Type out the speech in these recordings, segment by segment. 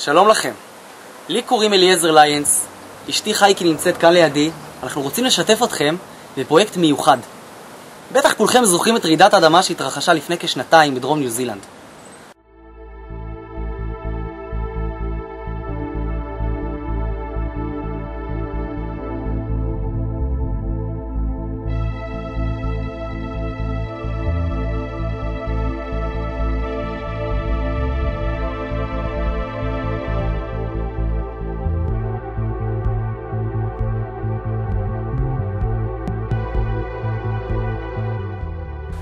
שלום לכם, לי קוראים אליעזר ליינס, אשתי חייקי נמצאת כאן לידי. אנחנו רוצים לשתף אתכם בפרויקט מיוחד. בטח כולכם זוכרים את רעידת האדמה שהתרחשה לפני כשנתיים בדרום ניו זילנד.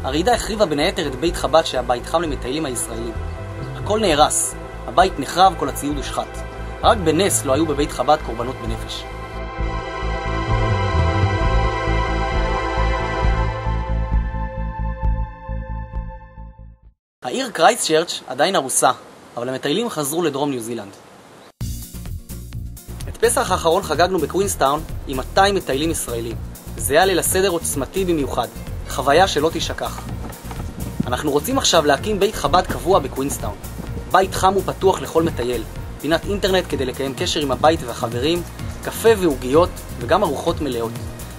הרעידה החריבה בין היתר את בית חב"ד שהיה בית חם למטיילים הישראלים. הכל נהרס, הבית נחרב, כל הציוד הושחת. רק בנס לא היו בבית חב"ד קורבנות בנפש. העיר קרייסטצ'רץ' עדיין הרוסה, אבל המטיילים חזרו לדרום ניו זילנד. את פסח האחרון חגגנו בקווינסטאון עם 200 מטיילים ישראלים. זה היה ליל הסדר עוצמתי במיוחד. חוויה שלא תשכח. אנחנו רוצים עכשיו להקים בית חב"ד קבוע בקווינסטאון. בית חם ופתוח לכל מטייל, פינת אינטרנט כדי לקיים קשר עם הבית והחברים, קפה ועוגיות וגם ארוחות מלאות.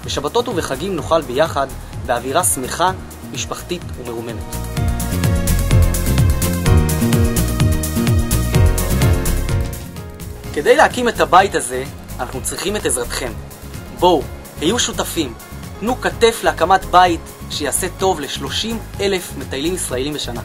בשבתות ובחגים נאכל ביחד באווירה שמחה, משפחתית ומרוממת. כדי להקים את הבית הזה, אנחנו צריכים את עזרתכם. בואו, היו שותפים. תנו כתף להקמת בית שיעשה טוב ל30,000 מטיילים ישראלים בשנה.